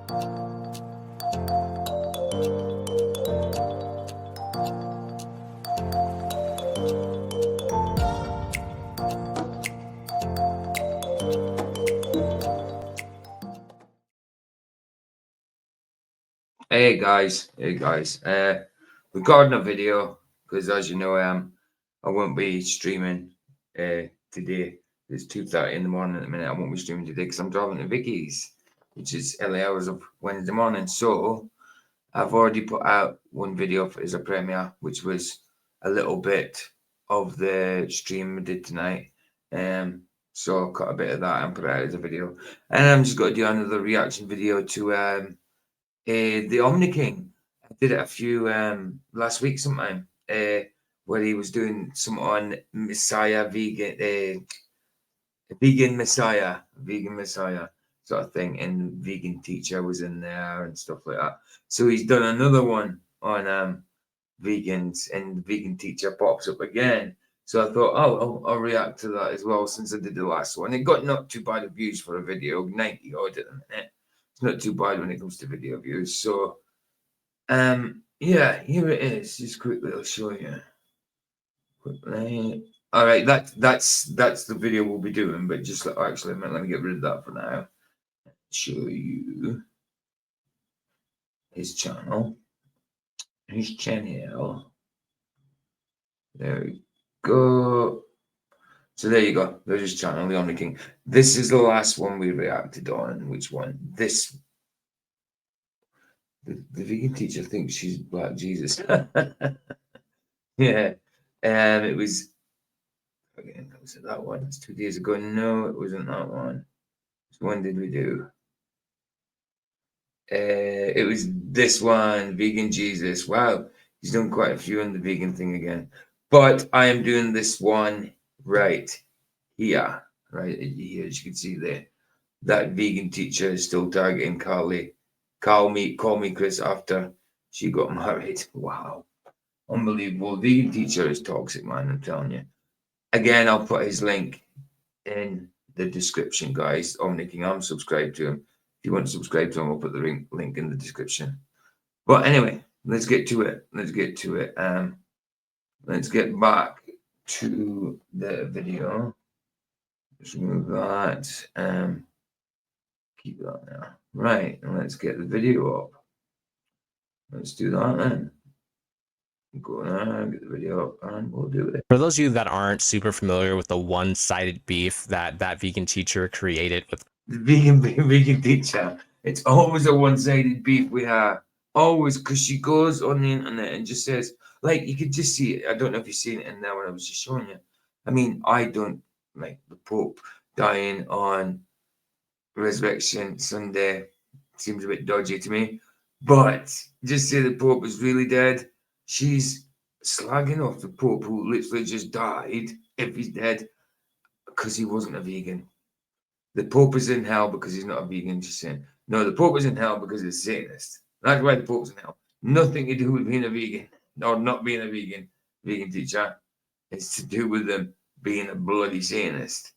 Hey guys, regarding a video, because as you know, I won't be streaming today. It's 2:30 in the morning at the minute. I won't be streaming today because I'm driving to Vicky's, which is early hours of Wednesday morning. So I've already put out one video as a premiere, which was a little bit of the stream I did tonight. So I cut a bit of that and put it out as a video, and I'm just going to do another reaction video to the Omni King. I did it a few last week sometime, where he was doing some on Messiah vegan Messiah sort of thing, and vegan teacher was in there and stuff like that. So he's done another one on vegans, and the vegan teacher pops up again. So I thought, oh, I'll react to that as well, since I did the last one. It got not too bad of views for a video, 90 odd at the minute. It's not too bad when it comes to video views. So yeah, here it is. Just quickly, I'll show you. Quickly. All right, that's the video we'll be doing. But just actually, let me get rid of that for now. Show you his channel. His channel. There we go. So there you go. There's his channel, The Omni King. This is the last one we reacted on. Which one? This. The vegan teacher thinks she's Black Jesus. Yeah. It was. Again, was it that one? It's 2 days ago. No, it wasn't that one. So when did we do? It was this one, Vegan Jesus. Wow, he's done quite a few on the vegan thing again. But I am doing this one right here. Right here, as you can see there. That vegan teacher is still targeting Carly. Call me Chris after she got married. Wow. Unbelievable. Vegan teacher is toxic, man, I'm telling you. Again, I'll put his link in the description, guys. Omni King, I'm subscribed to him. If you want to subscribe to him, I'll put the link in the description. But anyway, let's get to it. Let's get back to the video. Just remove that. Keep that there. Right, and let's get the video up. Let's do that then. Go on, get the video up, and we'll do it. For those of you that aren't super familiar with the one-sided beef that vegan teacher created with the vegan teacher, it's always a one-sided beef we have. Always, because she goes on the internet and just says, like, you could just see it. I don't know if you've seen it in there when I was just showing you. I mean, I don't like the Pope dying on Resurrection Sunday. Seems a bit dodgy to me. But just say the Pope is really dead. She's slagging off the Pope, who literally just died, if he's dead, because he wasn't a vegan. The Pope is in hell because he's not a vegan, just saying. No, the Pope is in hell because he's a Satanist. That's why the Pope's in hell. Nothing to do with being a vegan or not being a vegan teacher. It's to do with them being a bloody Satanist.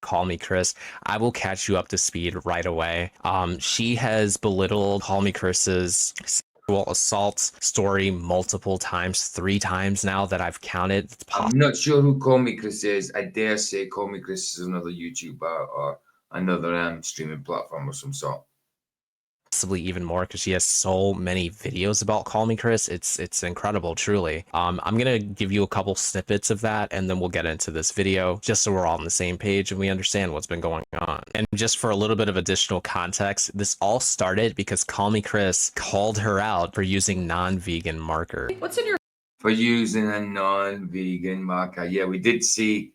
Call Me Chris. I will catch you up to speed right away. She has belittled Call Me Chris's sexual assault story multiple times, 3 times now that I've counted. I'm not sure who Call Me Chris is. I dare say Call Me Chris is another YouTuber or another streaming platform of some sort. Possibly even more, because she has so many videos about Call Me Chris. It's incredible, truly. I'm gonna give you a couple snippets of that, and then we'll get into this video, just so we're all on the same page and we understand what's been going on. And just for a little bit of additional context, this all started because Call Me Chris called her out for using non-vegan marker. What's in your... For using a non-vegan marker. Yeah, we did see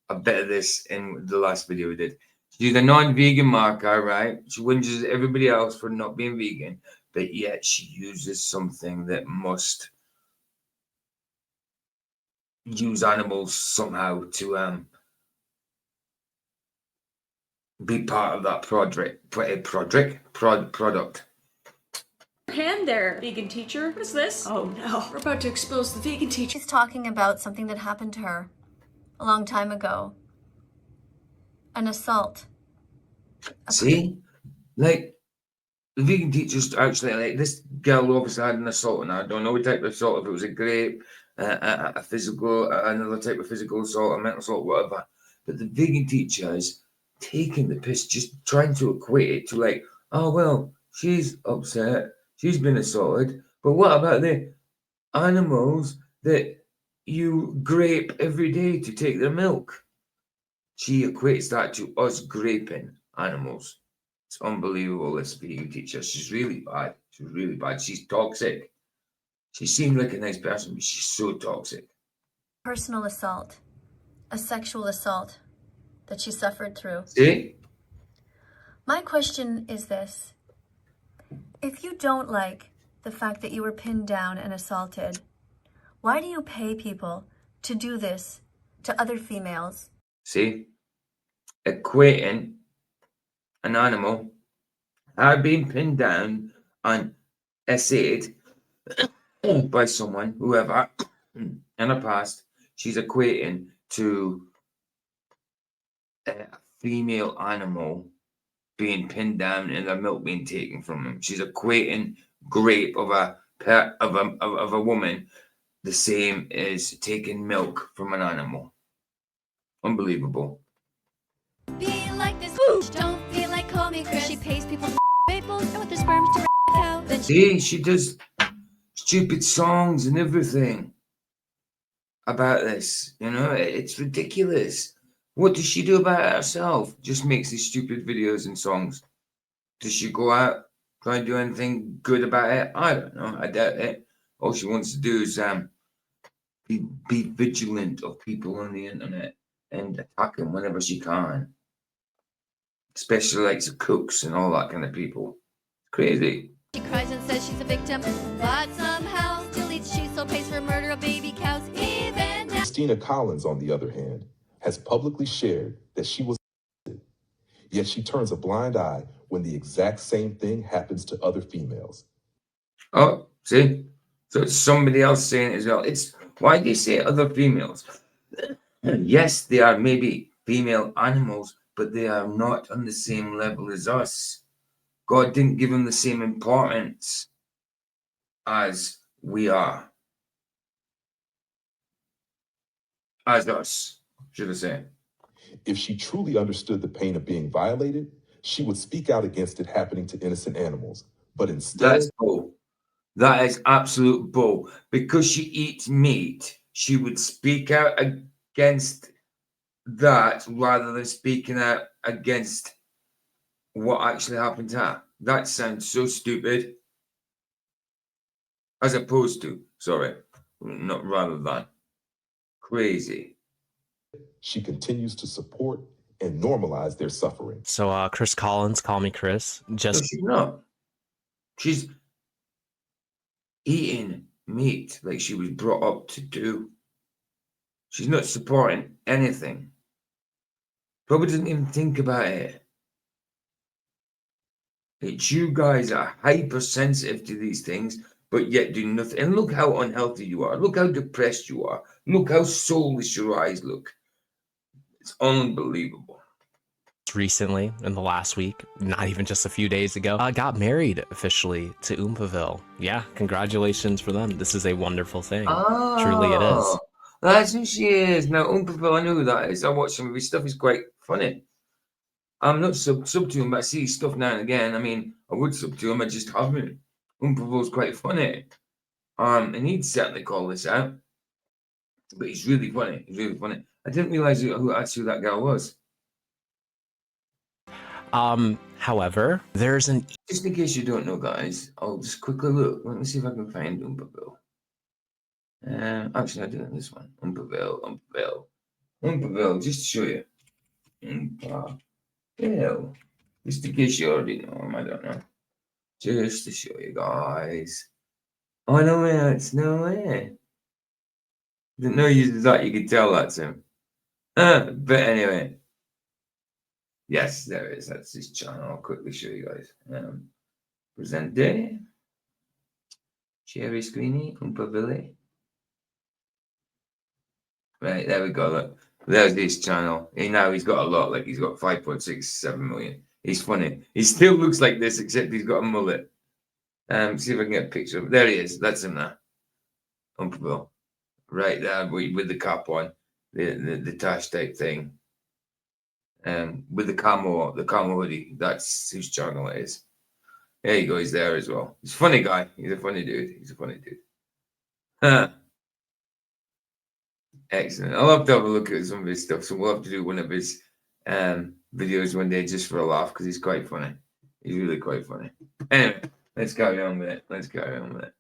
a bit of this in the last video we did. She's a non-vegan marker, right? She whinges at everybody else for not being vegan, but yet she uses something that must use animals somehow to be part of that product. Hand there, vegan teacher. What is this? Oh no, we're about to expose the vegan teacher. She's talking about something that happened to her a long time ago. An assault. See, like the vegan teachers actually, like this girl obviously had an assault, and I don't know what type of assault, if it was a grape, a physical, another type of physical assault, a mental assault, whatever. But the vegan teachers taking the piss, just trying to equate it to like, oh well, she's upset, she's been assaulted, but what about the animals that you grape every day to take their milk? She equates that to us graping animals. It's unbelievable, this vegan teacher. She's really bad. She's really bad. She's toxic. She seemed like a nice person, but she's so toxic. Personal assault, a sexual assault that she suffered through. See? My question is this. If you don't like the fact that you were pinned down and assaulted, why do you pay people to do this to other females? See? Equating an animal had been pinned down and essayed by someone, whoever, in the past, she's equating to a female animal being pinned down and their milk being taken from them. She's equating grape of a woman the same as taking milk from an animal. Unbelievable. Be like this, don't feel like call me Chris. She pays people to maples and with their sperms to cow. Then See, she does stupid songs and everything about this. You know, it's ridiculous. What does she do about it herself? Just makes these stupid videos and songs. Does she go out, try and do anything good about it? I don't know. I doubt it. All she wants to do is be vigilant of people on the internet and attack them whenever she can. Especially like the cooks and all that kind of people. Crazy. she cries and says she's a victim, but somehow still eats cheese, so pays for murder of baby cows. Even now. Christina Collins, on the other hand, has publicly shared that she was assaulted, yet she turns a blind eye when the exact same thing happens to other females. Oh, see? So it's somebody else saying it as well. It's why do you say other females? Yes, they are maybe female animals, but they are not on the same level as us. God didn't give them the same importance as we are. As us, should I say. If she truly understood the pain of being violated, she would speak out against it happening to innocent animals. But instead, That's bull. That is absolute bull. Because she eats meat, she would speak out against that rather than speaking out against what actually happened to her. That sounds so stupid. As opposed to, sorry, not rather than. Crazy. she continues to support and normalize their suffering. So, Chris Collins, call me Chris. No, Just she's not. She's eating meat like she was brought up to do. She's not supporting anything. Probably doesn't even think about it. It's you guys that are hypersensitive to these things, but yet do nothing. And look how unhealthy you are. Look how depressed you are. Look how soulless your eyes look. It's unbelievable. recently, in the last week, not even just a few days ago, got married officially to Oompaville. Yeah, congratulations for them. This is a wonderful thing. Truly it is. That's who she is. Now, Oompaville, I know who that is. I watch some of his stuff. He's quite funny. I'm not sub to him, but I see his stuff now and again. I mean, I would sub to him, I just haven't. Oompaville's quite funny. And he'd certainly call this out. But he's really funny. He's really funny. I didn't realize who actually that girl was. However, there's an Just in case you don't know, guys, I'll just quickly look. Let me see if I can find Oompaville. Actually, I did this one. Oompaville, just to show you. Oompaville. Just in case you already know him, I don't know. Just to show you guys. Oh, no way, it's no way. Didn't know you thought you could tell that's him. But anyway. Yes, there it is. That's his channel. I'll quickly show you guys. Present day. Cherry Screeny, Oompaville. Right, there we go. Look. There's his channel. Now he's got a lot. Like he's got 5.67 million. He's funny. He still looks like this, except he's got a mullet. See if I can get a picture of him. There he is. That's him now. Uncle right there with the cap on, the tash type thing. With the camo hoodie. That's whose channel it is. There you go. He's there as well. He's a funny guy. He's a funny dude. He's a funny dude. Excellent. I'll have to have a look at some of his stuff. So we'll have to do one of his videos one day just for a laugh because he's quite funny. He's really quite funny. Anyway, let's carry on with it. Let's carry on with it.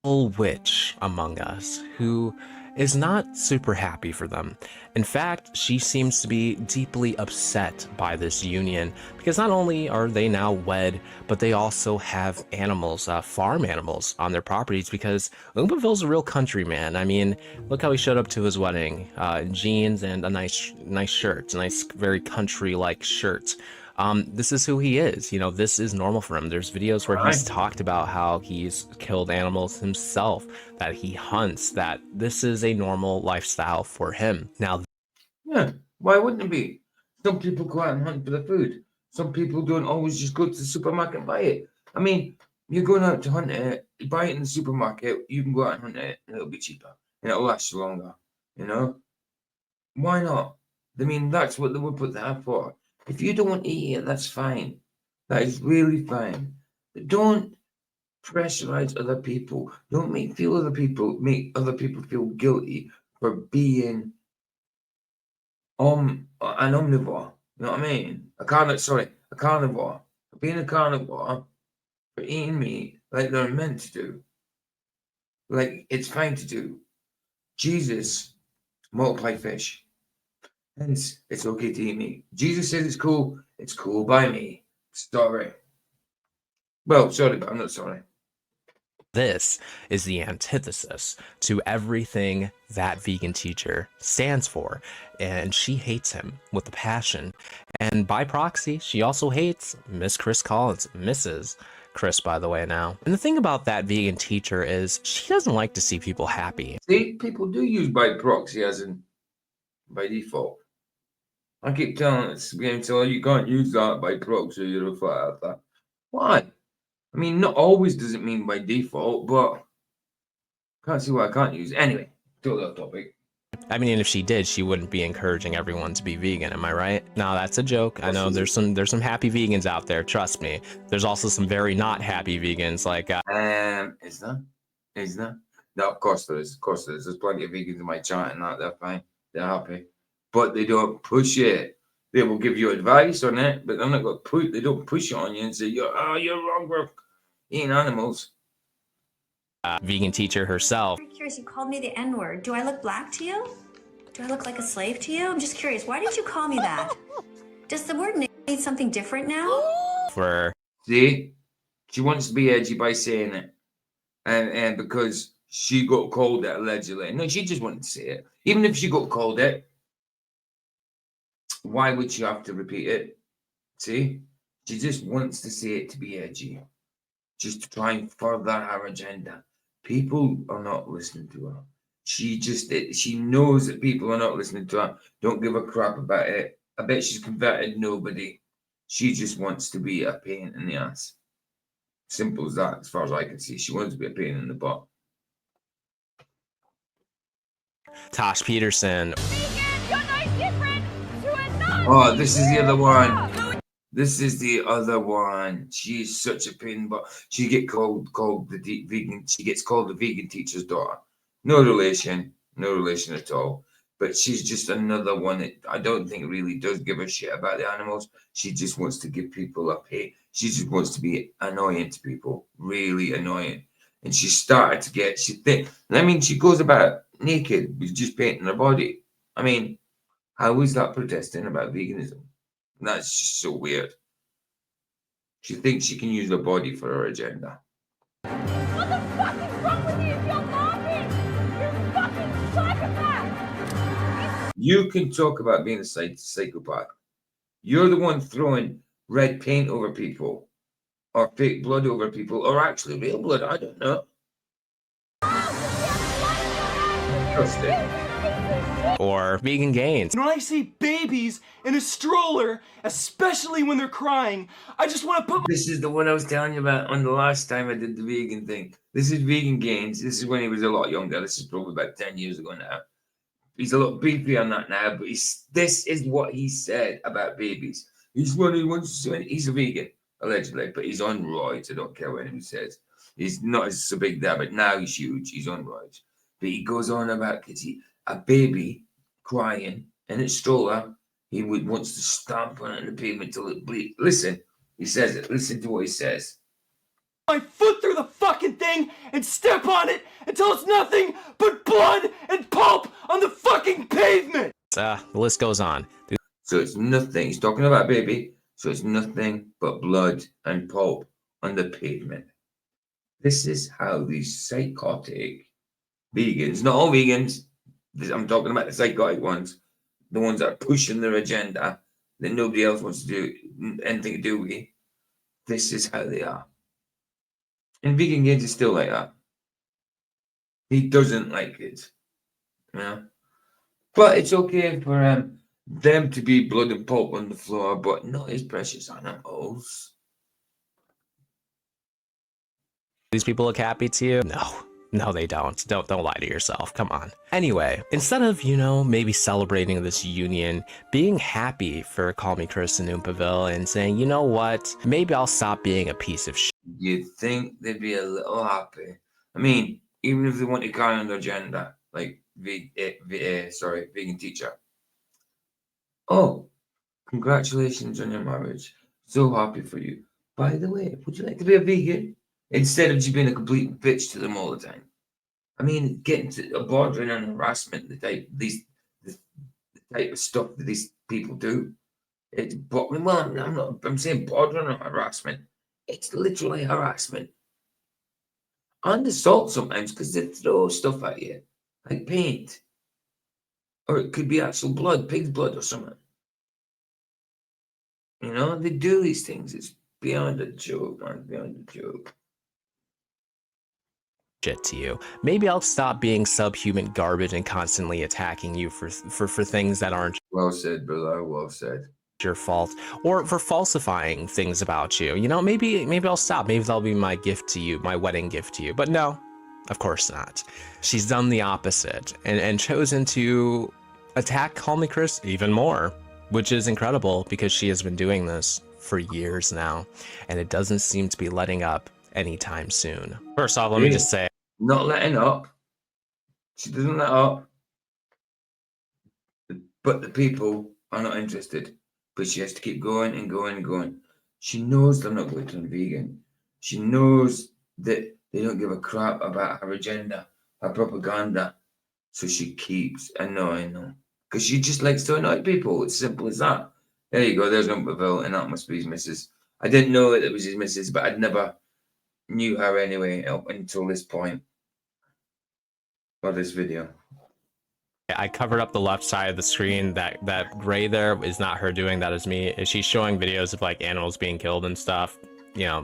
Witch among us who is not super happy for them. In fact, she seems to be deeply upset by this union because not only are they now wed, but they also have animals, farm animals on their properties because Oompaville's a real country man. I mean, look how he showed up to his wedding, jeans and a nice shirt, a nice, very country-like shirt. This is who he is. You know, this is normal for him. There's videos where he's talked about how he's killed animals himself, that he hunts, that this is a normal lifestyle for him. Now, yeah, why wouldn't it be? Some people go out and hunt for the food. Some people don't always just go to the supermarket and buy it. I mean, you're going out to hunt it, you buy it in the supermarket, you can go out and hunt it, and it'll be cheaper, and it'll last longer, you know? Why not? I mean, that's what they would put that for. If you don't want to eat it, that's fine. That is really fine. But don't pressurize other people. Don't make other people feel guilty for being an omnivore. You know what I mean? A carnivore. For being a carnivore, for eating meat like they're meant to do. Like it's fine to do. Jesus multiplied fish. Hence, it's okay to eat meat. Jesus says it's cool. It's cool by me. Sorry. Well, sorry, but I'm not sorry. this is the antithesis to everything that vegan teacher stands for, and she hates him with a passion. And by proxy, she also hates Miss Chris Collins, Mrs. Chris, by the way, now. And the thing about that vegan teacher is she doesn't like to see people happy. See, people do use by proxy as in by default. I keep telling this game, so you can't use that by proxy, you're a flat earther. Why? I mean, not always does it mean by default, but can't see why I can't use it. Anyway, totally off topic. I mean, if she did, she wouldn't be encouraging everyone to be vegan, am I right? No, that's a joke. I know there's some happy vegans out there, trust me. There's also some very not happy vegans, like Is there? Is there? No, of course there is. Of course there is. There's plenty of vegans in my chat and that, they're fine. They're happy. But they don't push it. They will give you advice on it, but they're not going to push. They don't push it on you and say you're wrong for eating animals. Vegan teacher herself. I'm curious, you called me the N-word. Do I look black to you? Do I look like a slave to you? I'm just curious. Why did you call me that? Does the word mean something different now? See, she wants to be edgy by saying it, and because she got called it allegedly. No, she just wanted to say it. Even if she got called it, why would she have to repeat it? See, she just wants to say it to be edgy, just to try and further her agenda. People are not listening to her. She knows that people are not listening to her. Don't give a crap about it. I bet she's converted nobody. She just wants to be a pain in the ass. Simple as that, as far as I can see. She wants to be a pain in the butt. Tosh Peterson. Oh, this is the other one. This is the other one. She's such a pain, but she gets called the vegan. She gets called the vegan teacher's daughter. No relation at all. But she's just another one that I don't think really does give a shit about the animals. She just wants to give people a pay. She just wants to be annoying to people, really annoying. And she started to get. She goes about naked with just painting her body. I mean, how is that protesting about veganism? That's just so weird. She thinks she can use her body for her agenda. What the fuck is wrong with you? You're laughing! You're a fucking psychopath! You can talk about being a psychopath. You're the one throwing red paint over people, or fake blood over people, or actually real blood. I don't know. Trust it. or vegan gains. When I see babies in a stroller, especially when they're crying, I just want to put. This is the one I was telling you about on the last time I did the vegan thing. This is Vegan Gains. This is when he was a lot younger. This is probably about 10 years ago now. He's a lot beefy on that now, but this is what he said about babies. He's a vegan, allegedly, but he's on roids. I don't care what anyone says. He's not so big there, but now he's huge. He's on roids. But he goes on about a baby crying in its stroller. He wants to stamp on it in the pavement till it bleeds. Listen, he says it. Listen to what he says. My foot through the fucking thing and step on it until it's nothing but blood and pulp on the fucking pavement. The list goes on. So it's nothing. He's talking about baby. So it's nothing but blood and pulp on the pavement. This is how these psychotic vegans, not all vegans, I'm talking about the psychotic ones, the ones that are pushing their agenda that nobody else wants to do anything to do with. This is how they are. And Vegan Gains is still like that. He doesn't like it. You know? But it's okay for them to be blood and pulp on the floor, but not his precious animals. These people look happy to you? No, they don't. Don't lie to yourself. Come on. Anyway, instead of, maybe celebrating this union, being happy for Call Me Chris and Oompaville and saying, you know what, maybe I'll stop being a piece of shit. You'd think they'd be a little happy. I mean, even if they want to carry on their agenda, like vegan teacher. Oh, congratulations on your marriage. So happy for you. By the way, would you like to be a vegan? Instead of just being a complete bitch to them all the time. I mean, getting to a bordering on harassment, the type of stuff that these people do. I'm saying bordering on harassment. It's literally harassment. And assault sometimes because they throw stuff at you, like paint. Or it could be actual blood, pig's blood or something. They do these things. It's beyond a joke, man, beyond a joke. Shit to you. Maybe I'll stop being subhuman garbage and constantly attacking you for things that aren't well said, brother. Well said. Your fault, or for falsifying things about you. Maybe I'll stop. Maybe that'll be my gift to you, my wedding gift to you. But no, of course not. She's done the opposite and chosen to attack Call Me Chris even more, which is incredible because she has been doing this for years now, and it doesn't seem to be letting up anytime soon. First off, let me just say, not letting up. She doesn't let up. But the people are not interested. But she has to keep going and going and going. She knows they're not going to turn vegan. She knows that they don't give a crap about her agenda, her propaganda. So she keeps annoying. Because she just likes to annoy people. It's simple as that. There you go. There's Oompaville, and that must be his missus. I didn't know that it was his missus, but I'd never knew her anyway up until this point. Or this video. I covered up the left side of the screen. That gray there is not her doing, that is me. She's showing videos of like animals being killed and stuff.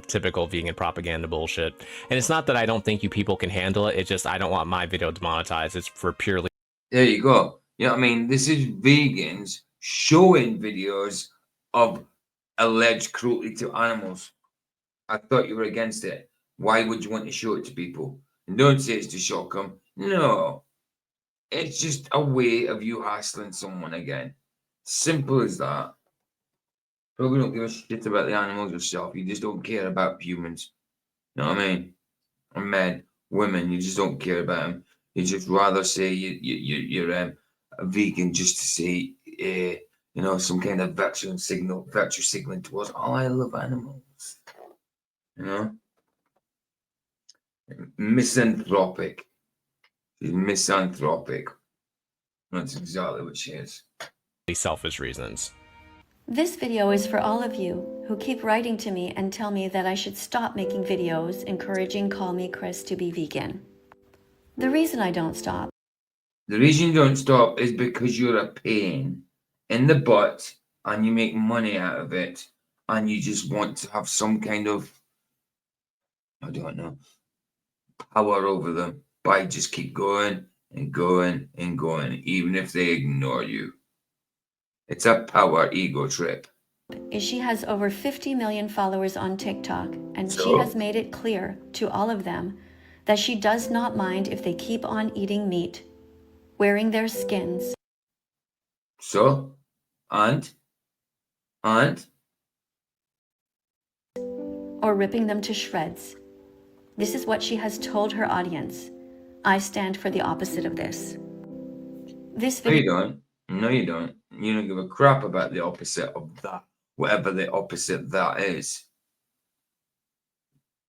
Typical vegan propaganda bullshit. And it's not that I don't think you people can handle it. It's just I don't want my video demonetized. It's for purely. There you go. You know what I mean? This is vegans showing videos of alleged cruelty to animals. I thought you were against it. Why would you want to show it to people? And don't say it's to shock them. No. It's just a way of you hassling someone again. Simple as that. Probably don't give a shit about the animals yourself. You just don't care about humans. You know what I mean? Or men, women, you just don't care about them. You just rather say you're a vegan just to say, some kind of virtue signaling towards, oh, I love animals. Misanthropic. She's misanthropic. That's exactly what she is. Selfish reasons. This video is for all of you who keep writing to me and tell me that I should stop making videos encouraging Call Me Chris to be vegan. The reason I don't stop. The reason you don't stop is because you're a pain in the butt and you make money out of it and you just want to have some kind of, I don't know, power over them by just keep going and going and going, even if they ignore you. It's a power ego trip. Is she has over 50 million followers on TikTok, and she So? has made it clear to all of them that she does not mind if they keep on eating meat, wearing their skins, So? And? or ripping them to shreds. This is what she has told her audience. I stand for the opposite of this. This No, you video don't. No, you don't. You don't give a crap about the opposite of that, whatever the opposite that is.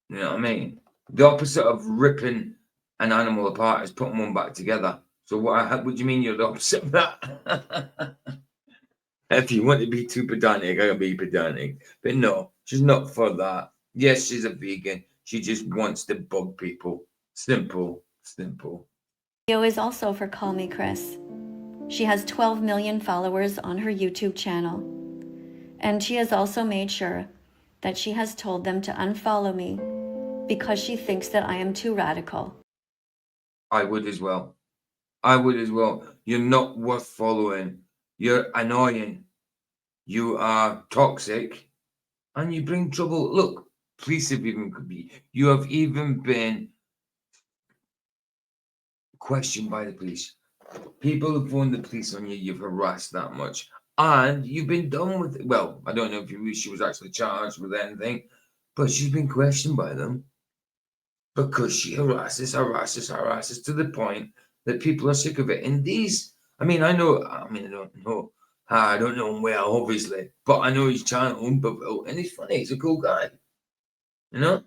You know what I mean? The opposite of ripping an animal apart is putting one back together. So what do you mean you're the opposite of that? If you want to be too pedantic, I can be pedantic. But no, she's not for that. Yes, she's a vegan. She just wants to bug people. Simple, simple. is also for Call Me Chris. She has 12 million followers on her YouTube channel. And she has also made sure that she has told them to unfollow me because she thinks that I am too radical. I would as well. I would as well. You're not worth following. You're annoying. You are toxic. And you bring trouble. Look, police have even could be. You have even been questioned by the police. People have phoned the police on you. You've harassed that much. And you've been done with it. Well, I don't know if she was actually charged with anything, but she's been questioned by them because she harasses to the point that people are sick of it. And these, I don't know. I don't know him well, obviously, but I know his channel, and he's funny. He's a cool guy. You know?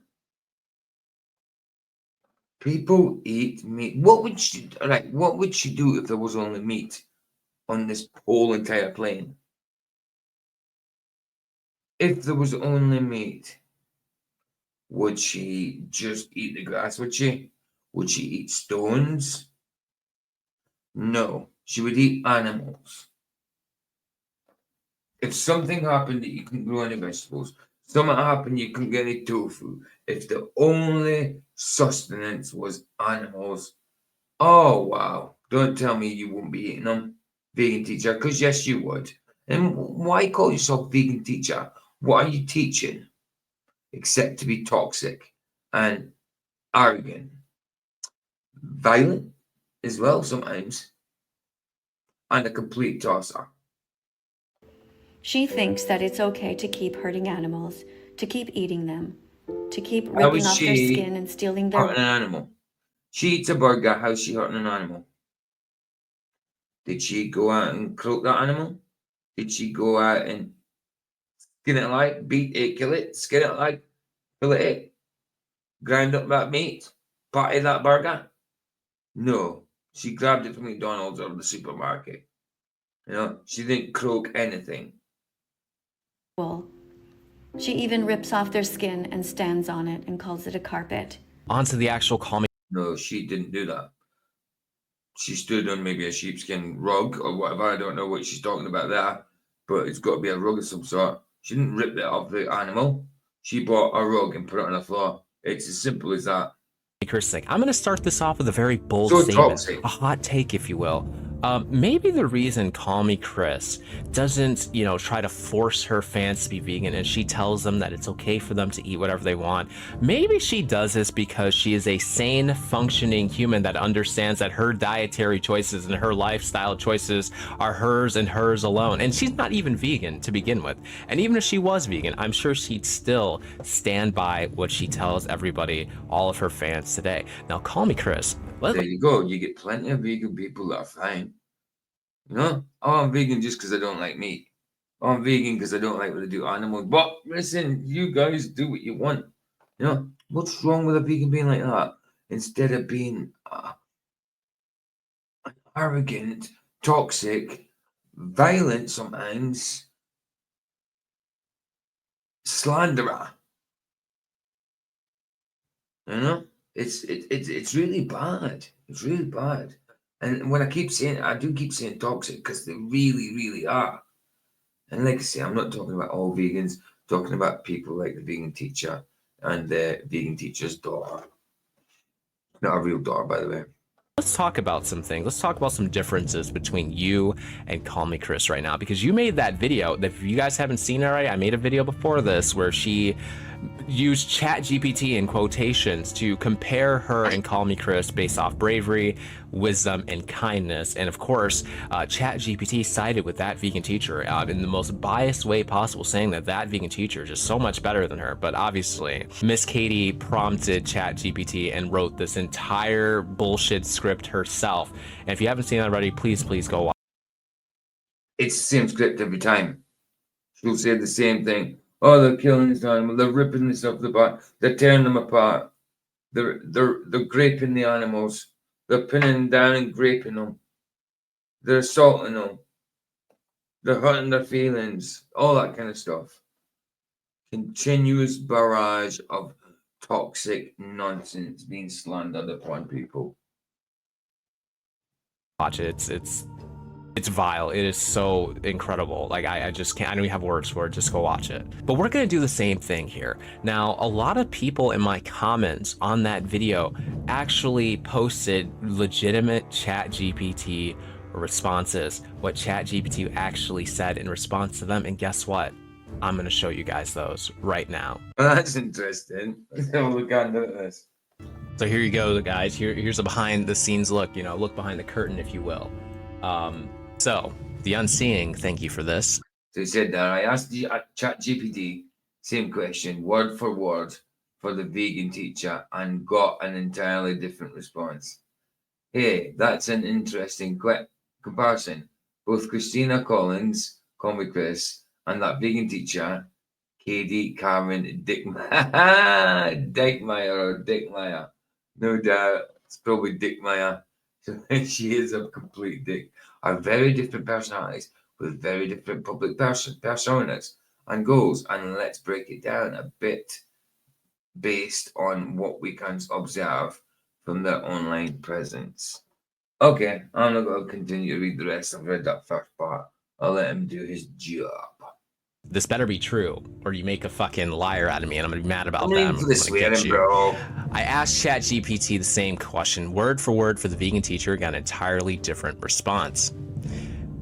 People eat meat. What would she do if there was only meat on this whole entire plane? If there was only meat, would she just eat the grass? Would she? Would she eat stones? No, she would eat animals. If something happened that you couldn't grow any vegetables, something happened you couldn't get any tofu, if the only sustenance was animals, oh wow, don't tell me you wouldn't be eating them, vegan teacher, because yes, you would. And why call yourself vegan teacher? What are you teaching? Except to be toxic and arrogant, violent as well sometimes, and a complete tosser. She thinks that it's okay to keep hurting animals, to keep eating them, to keep How ripping is off their she skin and stealing hurting their... an animal? She eats a burger. How's she hurting an animal? Did she go out and croak that animal? Did she go out and skin it alive, beat it, kill it, skin it alive, fillet it, grind up that meat, patty that burger? No, she grabbed it from McDonald's or the supermarket. You know, she didn't croak anything. She even rips off their skin and stands on it and calls it a carpet. Onto the actual Call Me. No, she didn't do that. She stood on maybe a sheepskin rug or whatever. I don't know what she's talking about there, but it's got to be a rug of some sort. She didn't rip it off the animal. She bought a rug and put it on the floor. It's as simple as that. Chris thing. I'm going to start this off with a very bold So statement, toxic. a hot take, if you will. Maybe the reason Call Me Chris doesn't, try to force her fans to be vegan and she tells them that it's okay for them to eat whatever they want. Maybe she does this because she is a sane, functioning human that understands that her dietary choices and her lifestyle choices are hers and hers alone. And she's not even vegan to begin with. And even if she was vegan, I'm sure she'd still stand by what she tells everybody, all of her fans today. Now, Call Me Chris. There you go. You get plenty of vegan people that are fine. You know? Oh, I'm vegan just because I don't like meat. Oh, I'm vegan because I don't like what they do to animals. But listen, you guys do what you want. You know? What's wrong with a vegan being like that? Instead of being arrogant, toxic, violent sometimes, slanderer. You know? It's really bad. It's really bad. And when I keep saying it, I do keep saying toxic because they really, really are. And like I say, I'm not talking about all vegans, talking about people like the vegan teacher and the vegan teacher's daughter. Not a real daughter, by the way. Let's talk about some things. Let's talk about some differences between you and Call Me Chris right now, because you made that video. If you guys haven't seen it already, I made a video before this where she used ChatGPT in quotations to compare her and Call Me Chris based off bravery, wisdom, and kindness. And of course, ChatGPT sided with that vegan teacher in the most biased way possible, saying that that vegan teacher is just so much better than her. But obviously, Miss Katie prompted ChatGPT and wrote this entire bullshit script herself. And if you haven't seen that already, please go watch. It's the same script every time. She'll say the same thing. Oh, they're killing this animal. They're ripping this off the back. They're tearing them apart. They're graping the animals. They're pinning them down and graping them. They're assaulting them. They're hurting their feelings. All that kind of stuff. Continuous barrage of toxic nonsense being slandered upon people. Watch it. It's vile. It is so incredible. Like, I just can't, I don't even have words for it. Just go watch it. But we're going to do the same thing here. Now, a lot of people in my comments on that video actually posted legitimate ChatGPT responses, what ChatGPT actually said in response to them. And guess what? I'm going to show you guys those right now. Well, that's interesting. Let's have a look under this. So here you go, guys. Here's a behind the scenes look, look behind the curtain, if you will. So, the Unseeing, thank you for this. So he said that I asked ChatGPT same question, word for word, for the vegan teacher, and got an entirely different response. Hey, that's an interesting comparison. Both Christina Collins, Call Me Chris, and that vegan teacher, Katie Karen Dickmeyer or Dickmeyer. No doubt, it's probably Dickmeyer. She is a complete dick. Are very different personalities with very different public personas and goals. And let's break it down a bit based on what we can observe from their online presence. Okay, I'm not going to continue to read the rest. I've read that first part. I'll let him do his job. This better be true, or you make a fucking liar out of me, and I'm gonna be mad about that. I'm gonna get you. Bro. I asked ChatGPT the same question, word for word, for the vegan teacher. Got an entirely different response.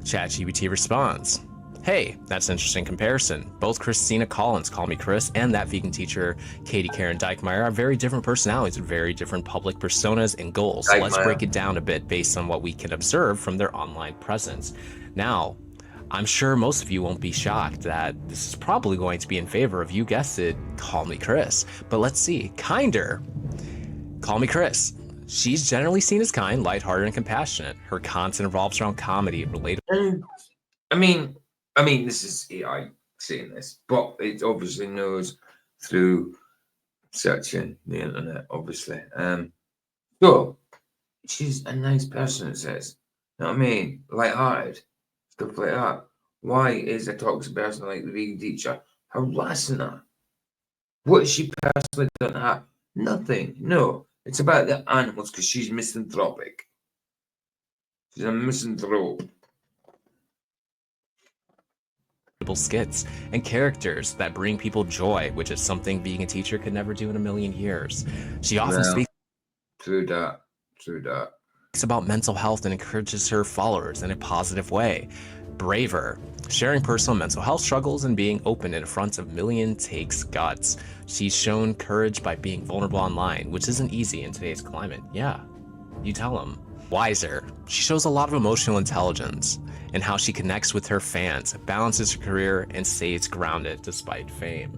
ChatGPT responds, "Hey, that's an interesting comparison. Both Christina Collins, Call Me Chris, and that vegan teacher, Katie Karen Dickmeyer, are very different personalities with very different public personas and goals. So let's break it down a bit based on what we can observe from their online presence." Now, I'm sure most of you won't be shocked that this is probably going to be in favor of, you guessed it, Call Me Chris. But let's see. Kinder. Call Me Chris. She's generally seen as kind, lighthearted, and compassionate. Her content revolves around comedy, relatable. I mean, this is AI saying this, but it obviously knows through searching the internet, obviously. So she's a nice person, it says. You know what I mean? Lighthearted. Stuff like that. Why is a toxic person like the vegan teacher harassing her? What has she personally done to her? Nothing. No. It's about the animals because she's misanthropic. She's a misanthrope. Skits and characters that bring people joy, which is something being a teacher could never do in a million years. She often speaks True that. about mental health and encourages her followers in a positive way. Braver, sharing personal mental health struggles and being open in front of millions takes guts. She's shown courage by being vulnerable online, which isn't easy in today's climate. Yeah, you tell them. Wiser, she shows a lot of emotional intelligence in how she connects with her fans, balances her career, and stays grounded despite fame.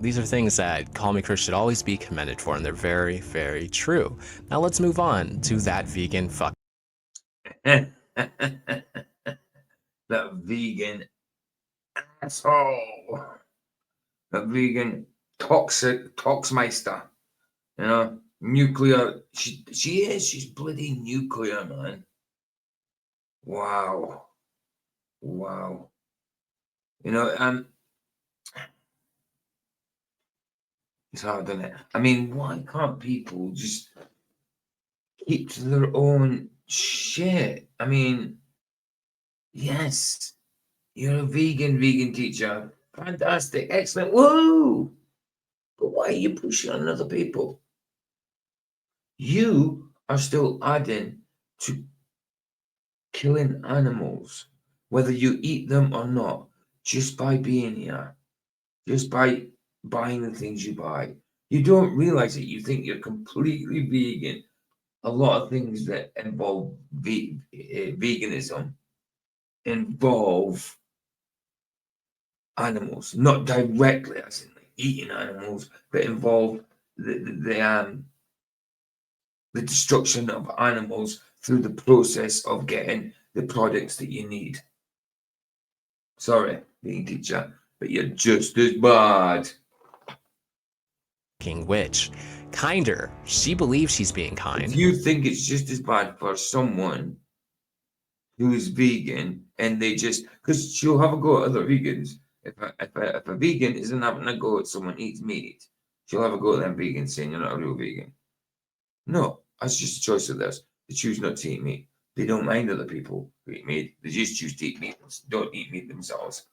These are things that Call Me Chris should always be commended for, and they're very, very true. Now let's move on to that vegan fuck. That vegan asshole. That vegan toxmeister. You know, nuclear. She's bloody nuclear, man. Wow. You know, it's hard, isn't it? I mean, why can't people just keep to their own shit? I mean, yes, you're a vegan teacher. Fantastic, excellent, woo! But why are you pushing on other people? You are still adding to killing animals, whether you eat them or not, just by being here, just by buying the things you buy. You don't realize it. You think you're completely vegan. A lot of things that involve veganism involve animals, not directly as in like eating animals, but involve the destruction of animals through the process of getting the products that you need. Sorry, being teacher, but you're just as bad. Witch. Kinder. She believes she's being kind. If you think it's just as bad for someone who's vegan and they just, because she'll have a go at other vegans. If a vegan isn't having a go at someone who eats meat, she'll have a go at them vegans saying you're not a real vegan. No, that's just a choice of theirs. They choose not to eat meat. They don't mind other people who eat meat. They just choose to eat meat, don't eat meat themselves.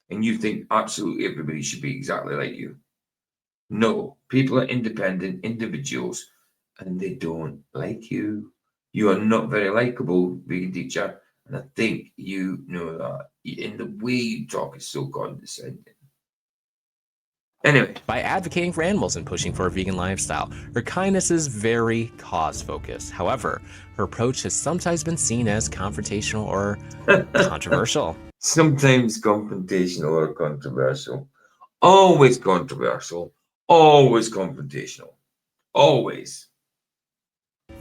And you think absolutely everybody should be exactly like you. No, people are independent individuals and they don't like you. You are not very likable, vegan teacher, and I think you know that. In the way you talk is so condescending. Anyway. By advocating for animals and pushing for a vegan lifestyle, her kindness is very cause-focused. However, her approach has sometimes been seen as confrontational or controversial. Sometimes confrontational or controversial. Always controversial. Always confrontational. Always.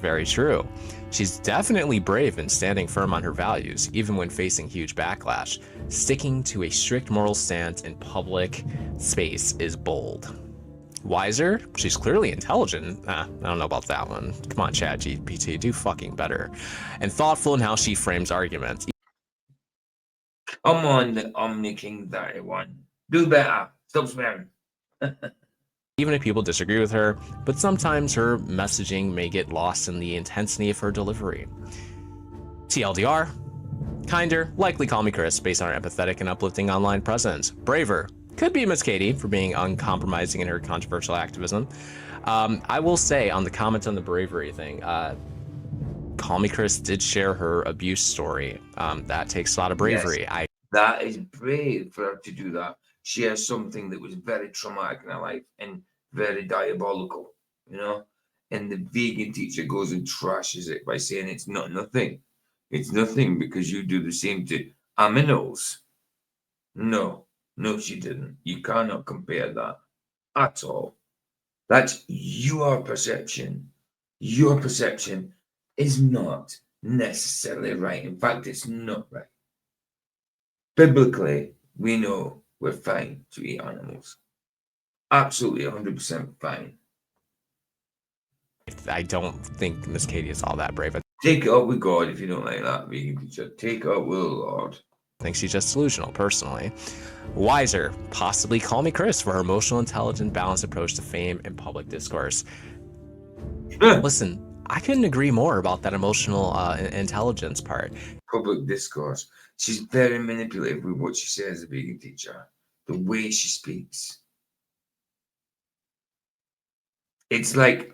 Very true. She's definitely brave in standing firm on her values, even when facing huge backlash. Sticking to a strict moral stance in public space is bold. Wiser? She's clearly intelligent. I don't know about that one. Come on, ChatGPT, do fucking better. And thoughtful in how she frames arguments. Come on, the Omni King 31. Do better. Stop swearing. Even if people disagree with her, but sometimes her messaging may get lost in the intensity of her delivery. TLDR, kinder, likely call me Chris based on her empathetic and uplifting online presence. Braver, could be Miss Katie for being uncompromising in her controversial activism. I will say on the comment on the bravery thing, Call Me Chris did share her abuse story. That takes a lot of bravery. Yes, that is brave for her to do that. She has something that was very traumatic in her life and very diabolical, you know? And the vegan teacher goes and trashes it by saying it's not nothing. It's nothing because you do the same to aminos. No, she didn't. You cannot compare that at all. That's your perception. Your perception is not necessarily right. In fact, it's not right. Biblically, we know we're fine to eat animals. Absolutely 100% fine. I don't think Miss Katie is all that brave. Take it up with God if you don't like that, vegan teacher. Take it up with the Lord. I think she's just delusional, personally. Wiser, possibly call me Chris for her emotional, intelligent, balanced approach to fame and public discourse. Listen, I couldn't agree more about that emotional intelligence part. Public discourse. She's very manipulative with what she says, the vegan teacher. The way she speaks. It's like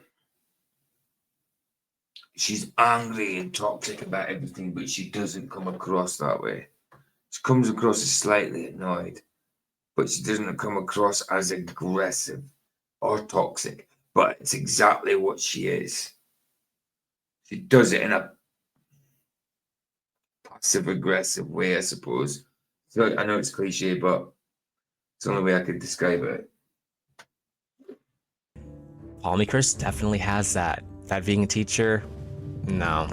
she's angry and toxic about everything, but she doesn't come across that way. She comes across as slightly annoyed, but she doesn't come across as aggressive or toxic. But it's exactly what she is. She does it in a passive-aggressive way, I suppose. So I know it's cliche, but it's the only way I could describe it. Call Me Chris definitely has that. That vegan teacher, no,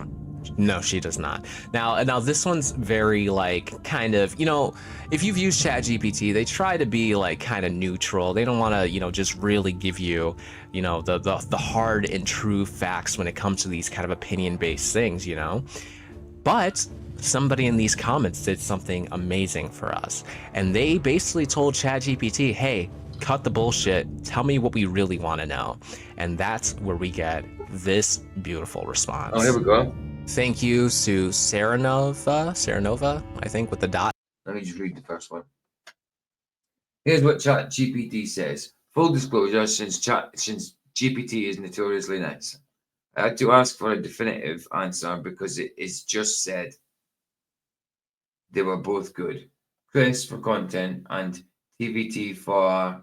she does not. Now this one's very like kind of, you know, if you've used ChatGPT, they try to be like kind of neutral. They don't want to, you know, just really give you, you know, the hard and true facts when it comes to these kind of opinion-based things, you know. But somebody in these comments did something amazing for us, and they basically told ChatGPT, hey, cut the bullshit, tell me what we really want to know. And that's where we get this beautiful response. Oh, here we go. Thank you to Serenova, I think, with the dot. Let me just read the first one. Here's what ChatGPT says. Full disclosure, since GPT is notoriously nice. I had to ask for a definitive answer because it is just said they were both good. Chris for content and TVT for,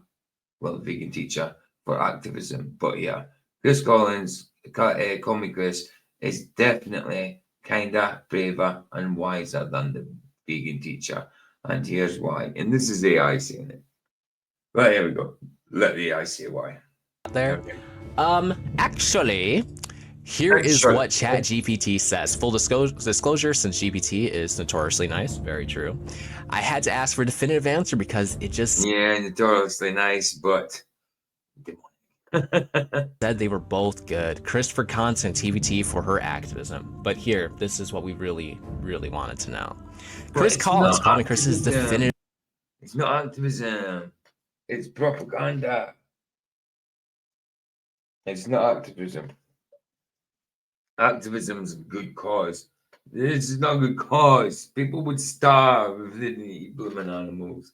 well, vegan teacher for activism. But yeah, Chris Collins, Call Me Chris, is definitely kinda braver and wiser than the vegan teacher. And here's why. And this is AI saying it. Right, here we go. Let the AI say why. There. Actually, here is what ChatGPT says. Full disclosure, since GPT is notoriously nice, very true. I had to ask for a definitive answer because it just Yeah, notoriously nice, but said they were both good. Chris for content, TVT for her activism. But here, this is what we really, really wanted to know. Chris Collins, Call Me Chris is definitive. It's not activism. It's propaganda. It's not activism. Activism's a good cause. This is not a good cause. People would starve if they didn't eat blooming animals.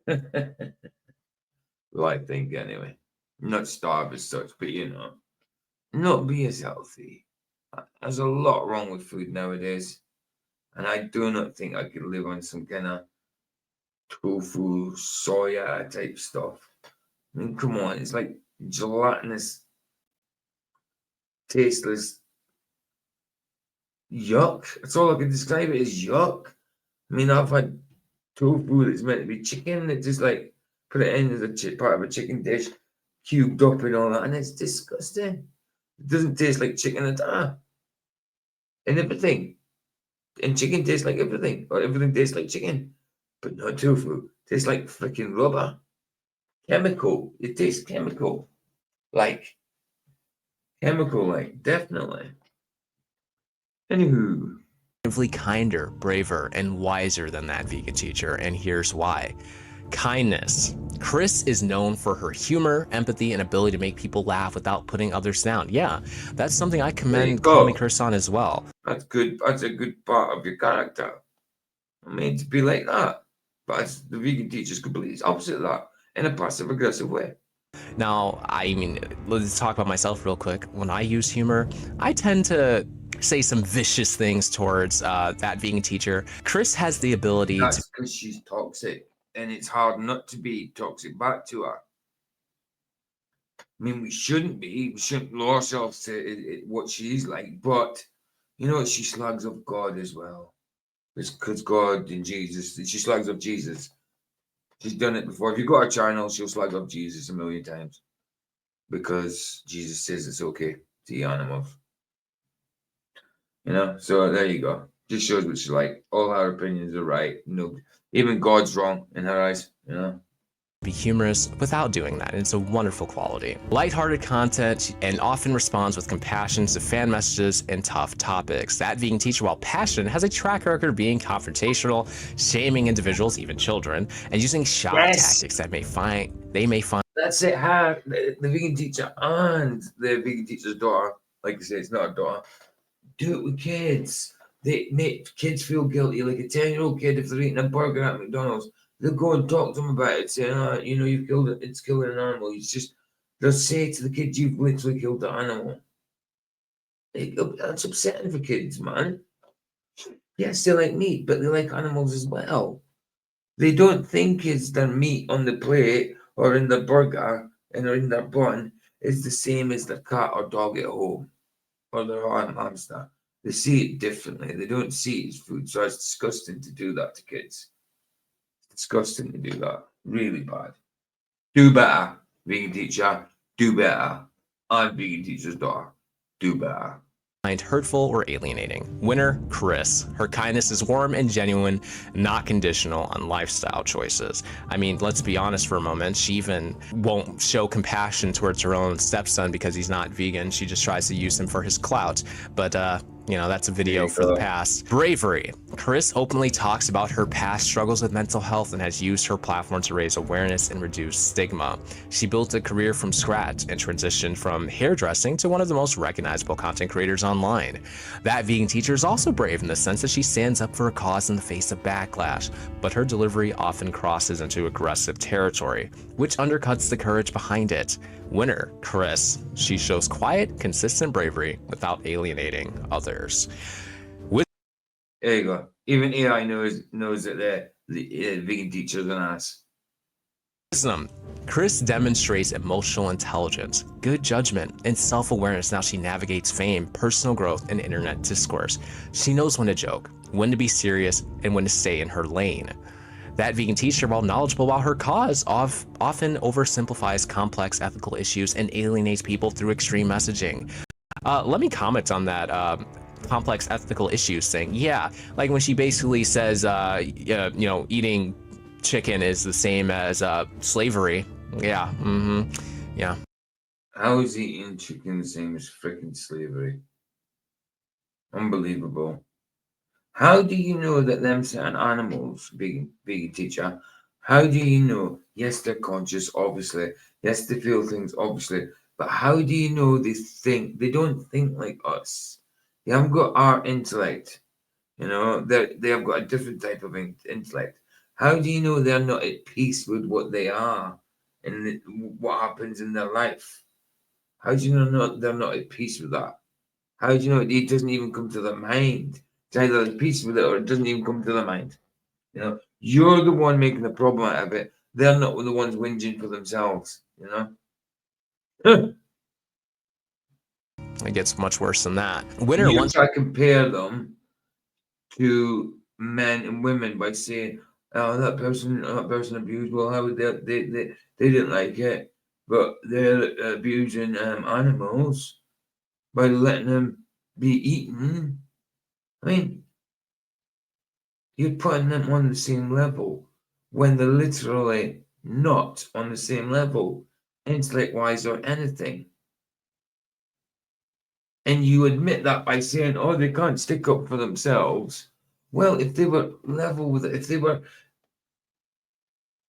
Well, I think anyway. Not starve as such, but you know, not be as healthy. There's a lot wrong with food nowadays. And I do not think I could live on some kind of tofu, soya type stuff. I mean, come on, it's like gelatinous, tasteless yuck. That's all I can describe it as yuck. I mean, I've had tofu that's meant to be chicken that just like put it in as a part of a chicken dish, cubed up and all that, and it's disgusting. It doesn't taste like chicken at all. And everything. And chicken tastes like everything, or everything tastes like chicken, but not tofu. It tastes like freaking rubber. Chemical. It tastes chemical. Like, definitely. Anywho. Kinder, braver, and wiser than that vegan teacher, and here's why. Kindness. Chris is known for her humor, empathy, and ability to make people laugh without putting others down. Yeah, that's something I commend Call Me Chris on as well. That's good. That's a good part of your character. I mean, to be like that. But the vegan teacher's completely opposite of that in a passive aggressive way. Now, I mean, let's talk about myself real quick. When I use humor, I tend to say some vicious things towards that vegan teacher. Chris has the ability That's because she's toxic, and it's hard not to be toxic back to her. I mean, we shouldn't be. We shouldn't lower ourselves to what she's like. But, you know, she slugs off God as well. It's because God and Jesus, she slugs off Jesus. She's done it before. If you've got a channel, she'll slug off Jesus a million times. Because Jesus says it's okay to eat animals. You know? So there you go. Just shows what she's like. All her opinions are right. No, even God's wrong in her eyes, you know? Be humorous without doing that. It's a wonderful quality. Lighthearted content and often responds with compassion to fan messages and tough topics. That vegan teacher, while passionate, has a track record of being confrontational, shaming individuals, even children, and using shock tactics that they may find. That's it. The vegan teacher and the vegan teacher's daughter, like I say, it's not a daughter, do it with kids. They make kids feel guilty, like a 10-year-old kid if they're eating a burger at McDonald's. They'll go and talk to them about it, saying, "Oh, you know, you've killed it. It's killing an animal." They'll say to the kid, "You've literally killed the animal." That's upsetting for kids, man. Yes, they like meat, but they like animals as well. They don't think it's their meat on the plate or in the burger or in their bun is the same as their cat or dog at home or their hamster. They see it differently. They don't see it as food. So it's disgusting to do that to kids. Disgusting to do that. Really bad. Do better, vegan teacher. Do better. I'm vegan teacher's daughter. Do better. Find hurtful or alienating. Winner, Chris. Her kindness is warm and genuine, not conditional on lifestyle choices. I mean, let's be honest for a moment. She even won't show compassion towards her own stepson because he's not vegan. She just tries to use him for his clout. But you know, that's a There video you for the go. past. Bravery. Chris openly talks about her past struggles with mental health and has used her platform to raise awareness and reduce stigma. She built a career from scratch and transitioned from hairdressing to one of the most recognizable content creators online. That vegan teacher is also brave in the sense that she stands up for a cause in the face of backlash, but her delivery often crosses into aggressive territory, which undercuts the courage behind it. Winner, Chris. She shows quiet, consistent bravery without alienating others. There you go. Even AI knows that the vegan teacher's an ass. Wisdom. Chris demonstrates emotional intelligence, good judgment, and self-awareness now she navigates fame, personal growth, and internet discourse. She knows when to joke, when to be serious, and when to stay in her lane. That vegan teacher, while knowledgeable about her cause, often oversimplifies complex ethical issues and alienates people through extreme messaging. Let me comment on that complex ethical issues thing. Yeah, like when she basically says, you know, eating chicken is the same as slavery. Yeah, yeah. How is eating chicken the same as freaking slavery? Unbelievable. How do you know that them certain animals, vegan teacher, how do you know? Yes, they're conscious, obviously. Yes, they feel things, obviously. But how do you know they think? They don't think like us. They haven't got our intellect. You know, they have got a different type of intellect. How do you know they're not at peace with what they are and what happens in their life? How do you know they're not at peace with that? How do you know it doesn't even come to their mind? It's either at peace with it or it doesn't even come to their mind. You know, you're the one making the problem out of it. They're not the ones whinging for themselves. You know. It gets much worse than that. Winner You once try to compare them to men and women by saying, "Oh, that person abused." Well, how would they didn't like it, but they're abusing animals by letting them be eaten. I mean, you're putting them on the same level when they're literally not on the same level, intellect-wise or anything. And you admit that by saying, "Oh, they can't stick up for themselves." Well, if they were level with it, if they were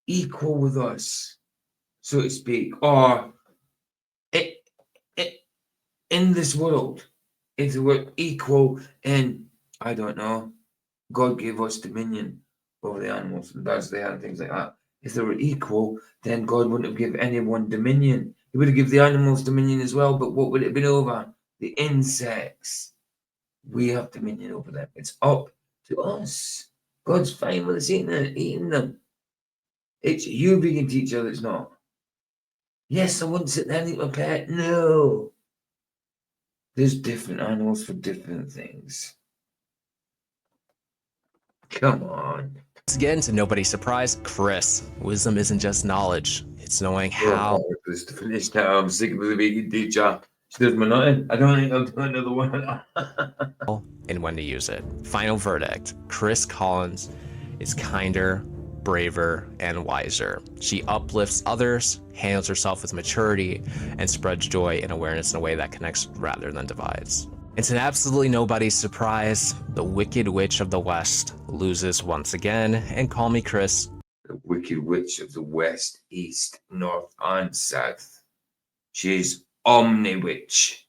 equal with us, so to speak, or it, in this world, if they were equal in, I don't know, God gave us dominion over the animals, the birds, the air, and things like that. If they were equal, then God wouldn't have given anyone dominion. He would have given the animals dominion as well, but what would it have been over? The insects. We have dominion over them. It's up to us. God's fine with us eating them. It's you, vegan teacher, that's not. Yes, I wouldn't sit there and eat my pet. No. There's different animals for different things. Come on. again, to nobody's surprise, Chris. Wisdom isn't just knowledge. It's knowing how Just to finish now, I'm sick of the vegan teacher. She does my nothing. I don't think I'll do another one. and when to use it. Final verdict. Chris Collins is kinder, braver, and wiser. She uplifts others, handles herself with maturity, and spreads joy and awareness in a way that connects rather than divides. And to absolutely nobody's surprise, the Wicked Witch of the West loses once again, and call me Chris. The Wicked Witch of the West, East, North, and South. She's Omni-Witch.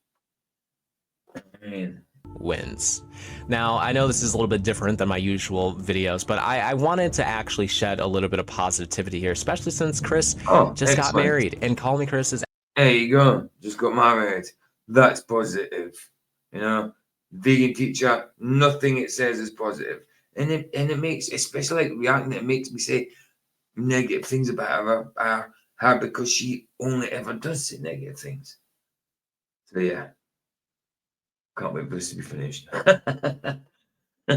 Wins. Now, I know this is a little bit different than my usual videos, but I wanted to actually shed a little bit of positivity here, especially since Chris just got married, and Call Me Chris is... There you go. Just got married. That's positive. You know, vegan teacher, nothing it says is positive. And it makes, especially like reacting, it makes me say negative things about her because she only ever does say negative things. So yeah. Can't wait for this to be finished.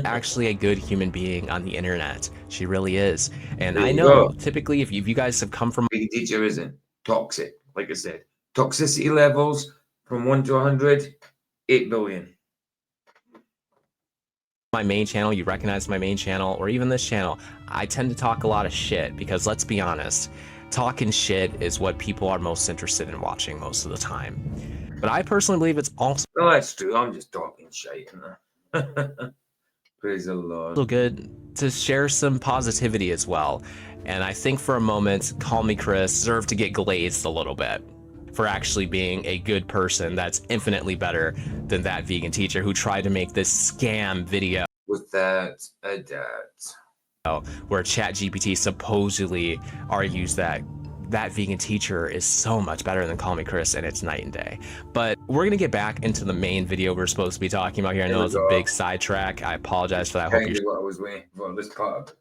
actually a good human being on the internet. She really is. And There I you know go. typically if you guys have come from... Vegan teacher isn't toxic, like I said. Toxicity levels from 1 to 100, 8 billion. my main channel, you recognize my main channel, or even this channel, I tend to talk a lot of shit because let's be honest, talking shit is what people are most interested in watching most of the time. But I personally believe it's also... Well, that's true. I'm just talking shit. Praise the Lord. also good to share some positivity as well. And I think for a moment, Call Me Chris deserved to get glazed a little bit for actually being a good person that's infinitely better than that vegan teacher who tried to make this scam video Without a doubt. where ChatGPT supposedly argues that that vegan teacher is so much better than Call Me Chris, and it's night and day. But we're gonna get back into the main video we're supposed to be talking about here. I know it's a big sidetrack. I apologize for that. I hope you're what I was waiting for this part,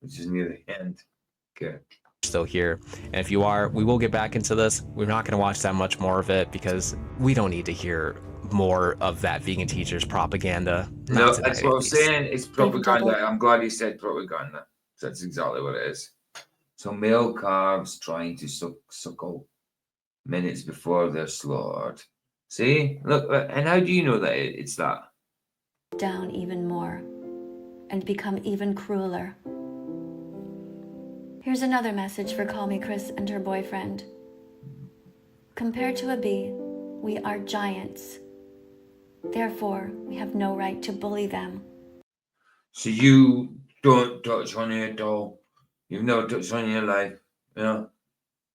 which is near the end. Okay. still here. And if you are, we will get back into this. We're not gonna watch that much more of it because we don't need to hear more of that vegan teacher's propaganda. No, Not that's tonight, what at I'm least. saying. It's propaganda. I'm glad you said propaganda. That's exactly what it is. So male calves trying to suckle minutes before they're slaughtered. See, look, and how do you know that it's that? Down even more and become even crueler. Here's another message for Call Me Chris and her boyfriend. Compared to a bee, we are giants. Therefore, we have no right to bully them. So you don't touch honey at all. You've never touched honey in your life, you know?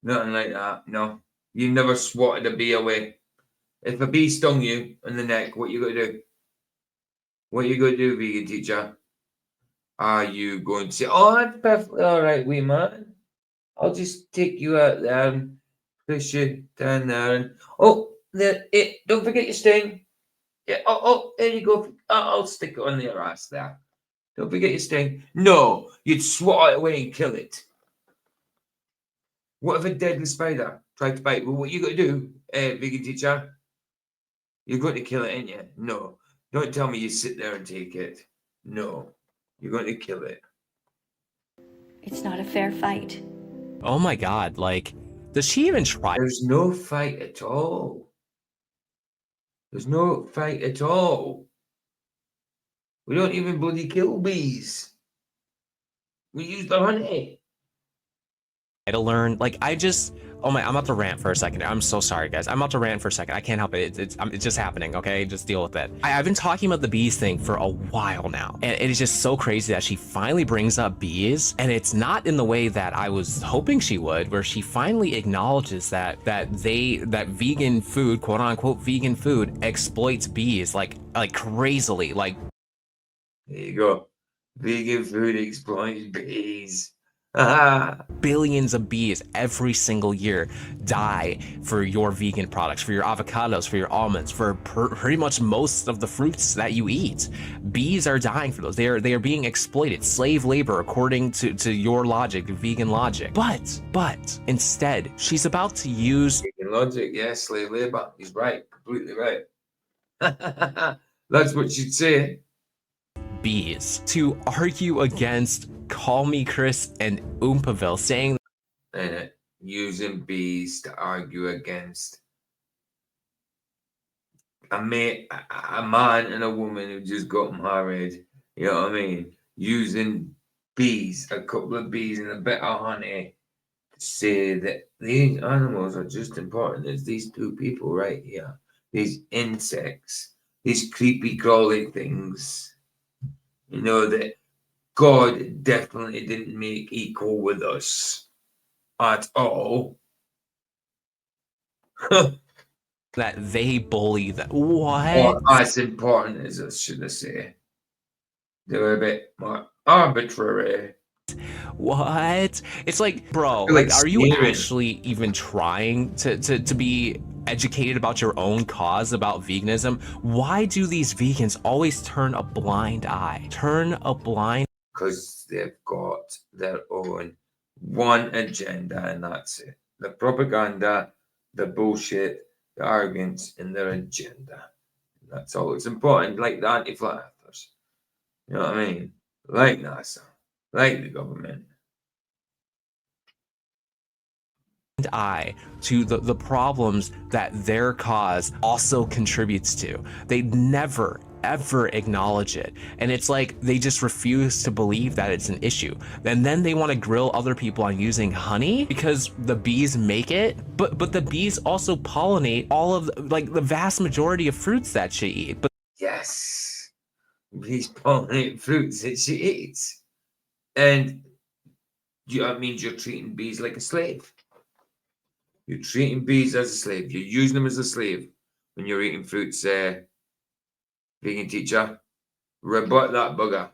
Nothing like that. No, you never swatted a bee away. If a bee stung you in the neck, what you gonna do? What you gonna do, vegan teacher? Are you going to say, "Oh, that's perfectly all right, wee man. I'll just take you out there and push you down there, and there, don't forget your sting. Yeah, there you go. I'll stick it on your ass there. Don't forget your sting." No, you'd swat it away and kill it. What if a deadly spider tried to bite? Well, what you got to do, vegan teacher? You're going to kill it, ain't you? No. Don't tell me you sit there and take it. No. You're going to kill it. It's not a fair fight. Oh my god, like, does she even try? There's no fight at all. There's no fight at all. We don't even bloody kill bees. We use the honey. To learn, like, oh my, I'm about to rant for a second. I'm so sorry, guys. I'm about to rant for a second. I can't help it. It's just happening, okay? Just deal with it. I've been talking about the bees thing for a while now, and it is just so crazy that she finally brings up bees, and it's not in the way that I was hoping she would, where she finally acknowledges that vegan food, quote unquote vegan food, exploits bees like crazily. Like, there you go. Vegan food exploits bees. Billions of bees every single year die for your vegan products, for your avocados, for your almonds, for pretty much most of the fruits that you eat. Bees are dying for those. They are being exploited, slave labor, according to your logic, vegan logic. But instead, she's about to use vegan logic. Yes, slave labor. He's right, completely right. That's what she'd say. Bees to argue against Call Me Chris and Oompaville, saying using bees to argue against a man and a woman who just got married. You know what I mean? Using bees, a couple of bees and a bit of honey to say that these animals are just important as these two people right here. These insects, these creepy crawly things. You know, that God definitely didn't make equal with us at all. that they bully them. What? Or as important as us, should I say. They're a bit more arbitrary. What? It's like, bro, Like are you sneering. actually even trying to be educated about your own cause about veganism? Why do these vegans always turn a blind eye? Because they've got their own one agenda, and that's it. The propaganda, the bullshit, the arrogance, and their agenda. That's all. It's important, like the anti-flat earthers. You know what I mean? Like NASA, like the government. eye to the problems that their cause also contributes to. They never ever acknowledge it, and it's like they just refuse to believe that it's an issue, and then they want to grill other people on using honey because the bees make it, but the bees also pollinate all of the vast majority of fruits that she eat. But Yes, bees pollinate fruits that she eats. And that means you're treating bees like a slave. You're treating bees as a slave. You're using them as a slave when you're eating fruits, vegan teacher. Rebut that bugger.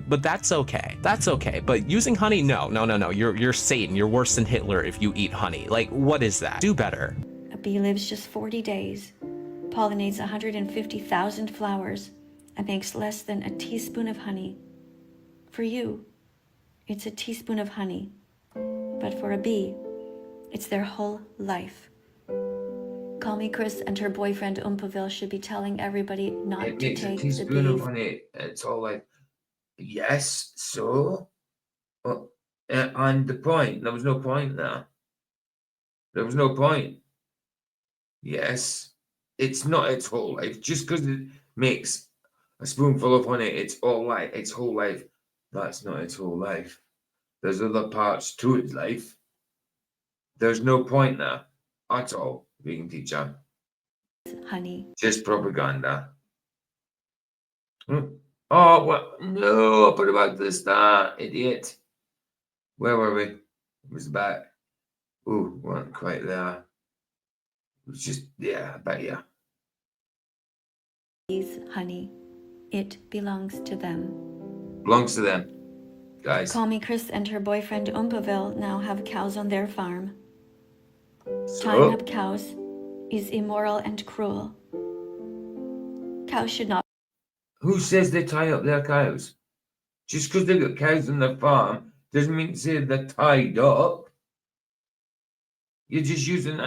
But that's okay. That's okay. But using honey, no. You're Satan. You're worse than Hitler if you eat honey. Like, what is that? Do better. A bee lives just 40 days, pollinates 150,000 flowers, and makes less than a teaspoon of honey. For you, it's a teaspoon of honey. But for a bee, it's their whole life. Call Me Chris and her boyfriend Umpaville should be telling everybody not It to makes a take the teaspoon of bees. honey. It's all like, yes, so? And the point, there was no point there. There was no point. Yes, it's not its whole life. Just because it makes a spoonful of honey, its whole life. That's not its whole life. There's other parts to its life. There's no point there at all, vegan teacher. Honey. Just propaganda. Oh, well, no, I put it back to the start, idiot. Where were we? It was back. Ooh, weren't quite there. It was just, yeah, I bet yeah. Bees, honey. It belongs to them. Belongs to them, guys. Call Me Chris and her boyfriend Umpaville now have cows on their farm. So, Tying up cows is immoral and cruel. Cows should not. who says they tie up their cows? Just because they've got cows on their farm doesn't mean to say they're tied up. You're just using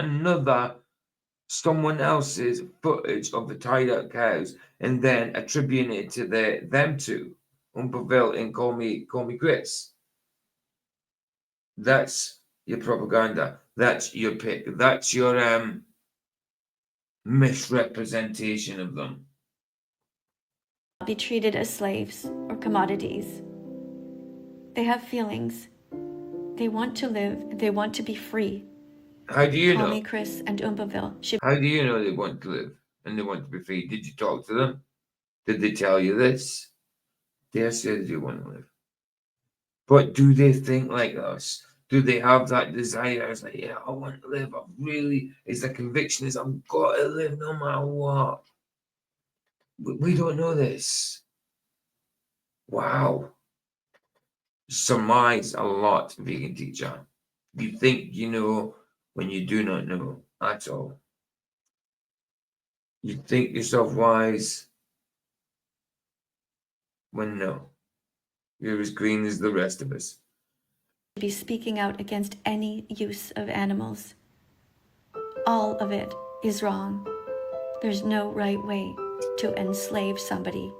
someone else's footage of the tied up cows and then attributing it to them two, Umpaville and Call Me Chris. That's your propaganda. That's your pick. That's your misrepresentation of them. Be treated as slaves or commodities. They have feelings. They want to live. They want to be free. How do you Call know? Me Chris and Umpaville should. How do you know they want to live and they want to be free? Did you talk to them? Did they tell you this? They said they want to live. But do they think like us? Do they have that desire? It's like, yeah, I want to live. It's the conviction is I've got to live no matter what. We don't know this. Wow. Surmise a lot, vegan teacher. You think you know when you do not know at all. You think yourself wise when no. You're as green as the rest of us. Be speaking out against any use of animals. All of it is wrong. There's no right way to enslave somebody.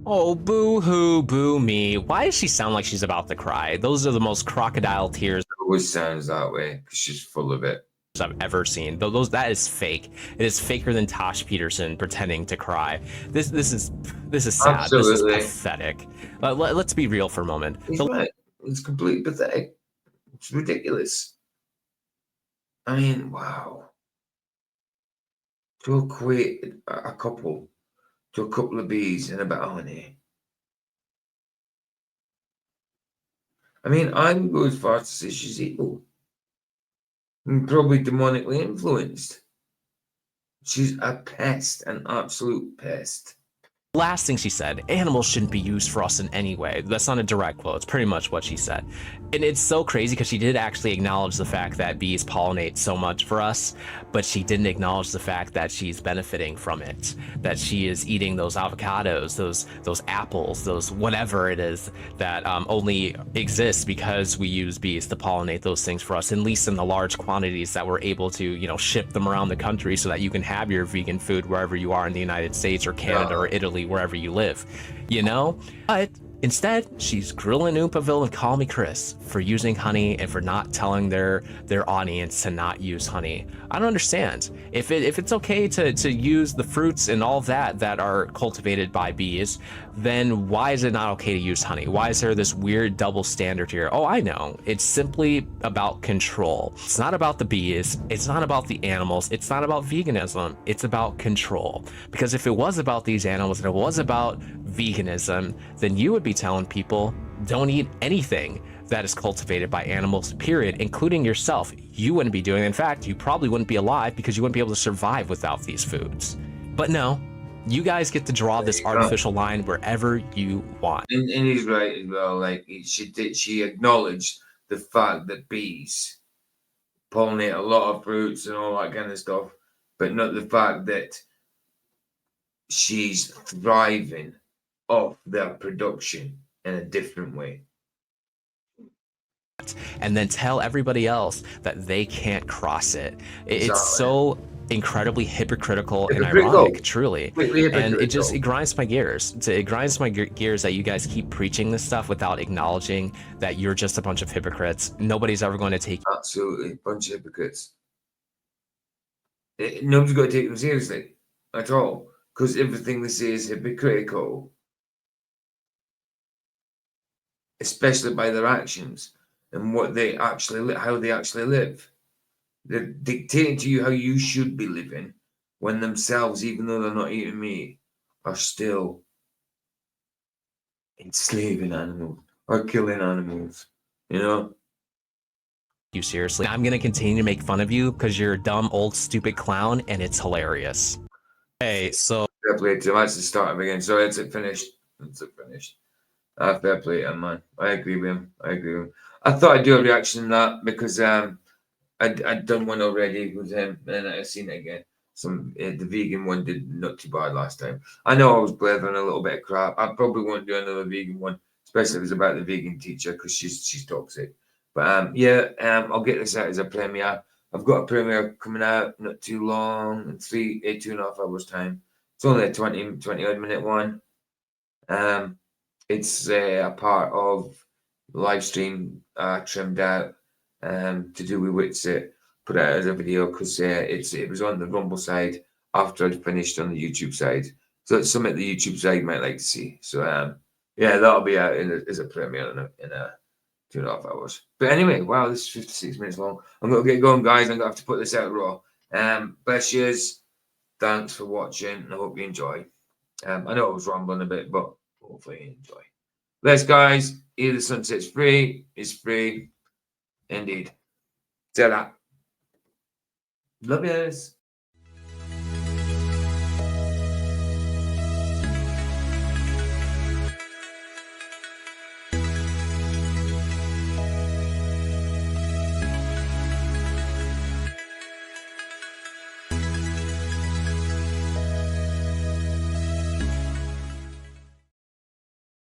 Oh, boo-hoo, boo me. Why does she sound like she's about to cry? Those are the most crocodile tears It always sounds that way because she's full of it. I've ever seen. That is fake. It is faker than Tosh Peterson pretending to cry. This is sad. Absolutely. This is pathetic. Let's be real for a moment. He's right. It's completely pathetic. It's ridiculous. I mean, wow. To equate a couple to a couple of bees and a bit of honey. I mean, I would go as far as to say she's evil. And probably demonically influenced. She's a pest, an absolute pest. Last thing she said, animals shouldn't be used for us in any way. That's not a direct quote. It's pretty much what she said. And it's so crazy because she did actually acknowledge the fact that bees pollinate so much for us, but she didn't acknowledge the fact that she's benefiting from it, that she is eating those avocados, those apples, those whatever it is that only exists because we use bees to pollinate those things for us, at least in the large quantities that we're able to, ship them around the country so that you can have your vegan food wherever you are in the United States or Canada or Italy, wherever you live, But Instead, she's grilling Oompa and Call Me Chris for using honey and for not telling their audience to not use honey. I don't understand. If it's okay to use the fruits and all that are cultivated by bees, then why is it not okay to use honey? Why is there this weird double standard here? Oh, I know. It's simply about control. It's not about the bees. It's not about the animals. It's not about veganism. It's about control. Because if it was about these animals and it was about veganism, then you would be telling people don't eat anything that is cultivated by animals, period, including yourself. You wouldn't be doing it. In fact, you probably wouldn't be alive because you wouldn't be able to survive without these foods. But no, you guys get to draw this artificial line wherever you want. And he's right as well. Like she acknowledged the fact that bees pollinate a lot of fruits and all that kind of stuff, but not the fact that she's thriving off their production in a different way. And then tell everybody else that they can't cross it. It's Exactly. so incredibly hypocritical and ironic, truly. And it grinds my gears. It grinds my gears that you guys keep preaching this stuff without acknowledging that you're just a bunch of hypocrites. Nobody's ever going to take you. Absolutely, a bunch of hypocrites. Nobody's got to take them seriously at all, because everything they say is hypocritical, especially by their actions and what they actually, how they actually live. They're dictating to you how you should be living, when themselves, even though they're not eating meat, are still enslaving animals or killing animals. You know. You seriously. I'm gonna continue to make fun of you because you're a dumb, old, stupid clown, and it's hilarious. Hey, so Fair play to him. That's the start again. So it's it finished. It's it finished. Fair play to him, man. I agree with him. I thought I'd do a reaction on that because I'd done one already with him, and I've seen it again. The vegan one did not too bad last time. I know I was blathering a little bit of crap. I probably won't do another vegan one, especially if it's about the vegan teacher, because she's toxic. But yeah, I'll get this out as a premiere. I've got a premiere coming out not too long, in 2.5 hours time. It's only a 20 odd minute one. It's a part of the live stream trimmed out to do with Witsit. Put it out as a video because it was on the Rumble side after I'd finished on the YouTube side. So it's something the YouTube side might like to see. So yeah, that'll be out as a premiere in 2.5 hours. But anyway, wow, this is 56 minutes long. I'm gonna get going, guys. I'm gonna have to put this out raw. Best years. Thanks for watching. I hope you enjoy. I know I was rambling a bit, but hopefully you enjoy. Let's, guys. Either Sunset's free. It's free. Indeed. Ta-da. Love yous.